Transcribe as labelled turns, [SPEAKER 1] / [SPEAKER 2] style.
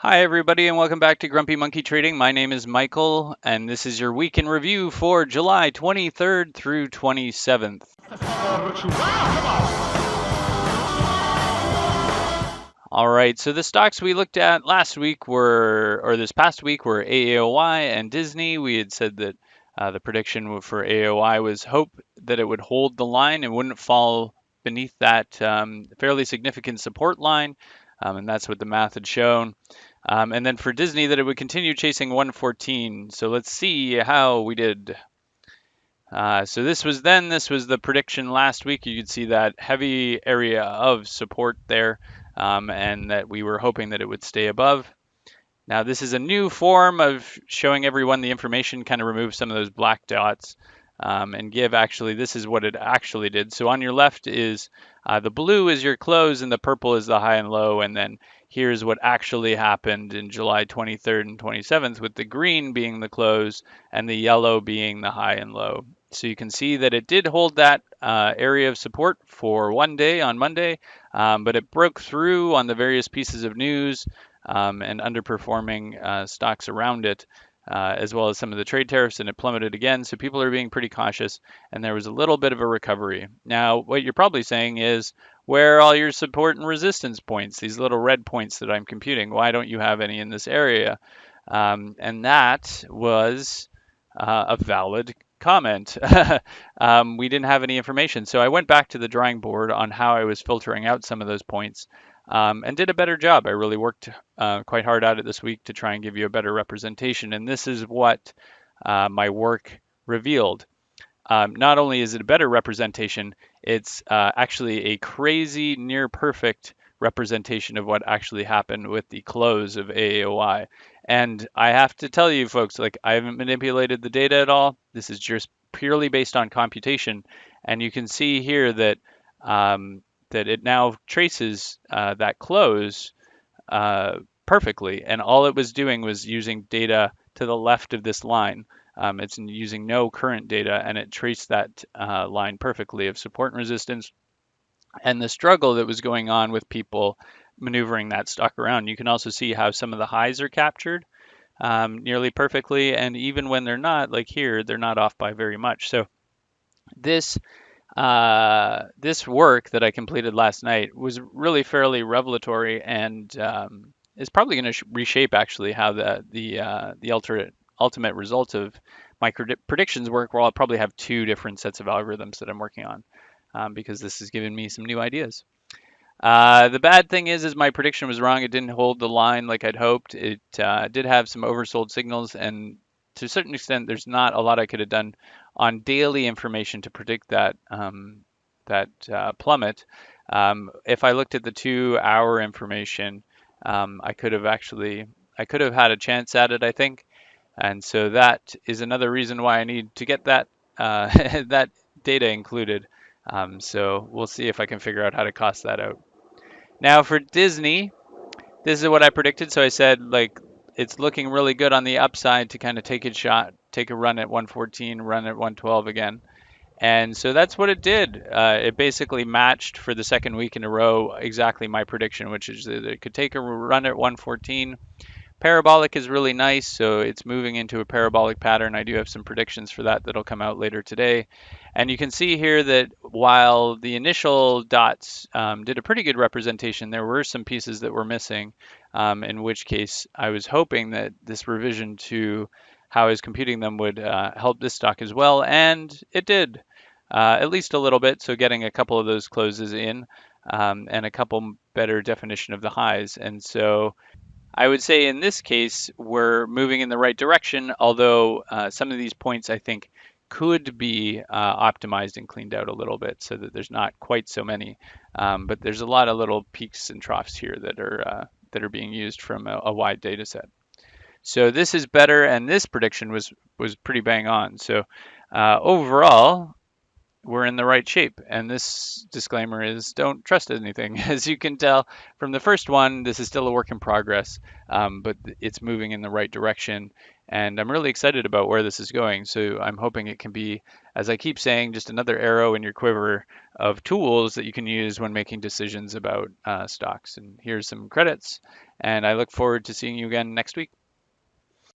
[SPEAKER 1] Hi, everybody, and welcome back to Grumpy Monkey Trading. My name is Michael, and this is your week in review for July 23rd through 27th. All right, so the stocks we looked at last week or this past week, were AAOI and Disney. We had said that the prediction for AAOI was hope that it would hold the line and wouldn't fall beneath that fairly significant support line, and that's what the math had shown. And then for Disney, that it would continue chasing 114. So let's see how we did. So this was the prediction last week. You could see that heavy area of support there, and that we were hoping that it would stay above. Now this is a new form of showing everyone the information, kind of remove some of those black dots, and give actually, this is what it actually did. So on your left is the blue is your close and the purple is the high and low, and then here's what actually happened in July 23rd and 27th, with the green being the close and the yellow being the high and low. So you can see that it did hold that area of support for one day on Monday, but it broke through on the various pieces of news and underperforming stocks around it, as well as some of the trade tariffs, and it plummeted again. So people are being pretty cautious, and there was a little bit of a recovery. Now, what you're probably saying is, where are all your support and resistance points, these little red points that I'm computing? Why don't you have any in this area? And that was a valid comment. We didn't have any information. So I went back to the drawing board on how I was filtering out some of those points, and did a better job. I really worked quite hard at it this week to try and give you a better representation. And this is what my work revealed. Not only is it a better representation, it's actually a crazy, near perfect representation of what actually happened with the close of AAOI. And I have to tell you, folks, like, I haven't manipulated the data at all. This is just purely based on computation. And you can see here that that it now traces that close perfectly. And all it was doing was using data to the left of this line. It's using no current data, and it traced that line perfectly of support and resistance, and the struggle that was going on with people maneuvering that stock around. You can also see how some of the highs are captured nearly perfectly, and even when they're not, like here, they're not off by very much. So this this work that I completed last night was really fairly revelatory, and is probably going to reshape actually how the ultimate result of my predictions work, where I'll probably have two different sets of algorithms that I'm working on, because this has given me some new ideas. The bad thing is my prediction was wrong. It didn't hold the line like I'd hoped. It did have some oversold signals, and to a certain extent, there's not a lot I could have done on daily information to predict that plummet. If I looked at the 2-hour information, I could have had a chance at it, I think. And so that is another reason why I need to get that that data included. So we'll see if I can figure out how to cost that out. Now for Disney, this is what I predicted. So I said, like, it's looking really good on the upside to kind of take a run at 114, run at 112 again. And so that's what it did. It basically matched for the second week in a row exactly my prediction, which is that it could take a run at 114. Parabolic is really nice, so it's moving into a parabolic pattern. I do have some predictions for that that'll come out later today. And you can see here that while the initial dots did a pretty good representation, there were some pieces that were missing, in which case I was hoping that this revision to how I was computing them would help this stock as well, and it did, at least a little bit. So getting a couple of those closes in, and a couple better definition of the highs. And so I would say in this case, we're moving in the right direction, although some of these points I think could be optimized and cleaned out a little bit so that there's not quite so many. But there's a lot of little peaks and troughs here that are being used from a wide data set. So this is better, and this prediction was pretty bang on. So overall, we're in the right shape. And this disclaimer is don't trust anything. As you can tell from the first one, this is still a work in progress, but it's moving in the right direction. And I'm really excited about where this is going. So I'm hoping it can be, as I keep saying, just another arrow in your quiver of tools that you can use when making decisions about stocks. And here's some credits. And I look forward to seeing you again next week.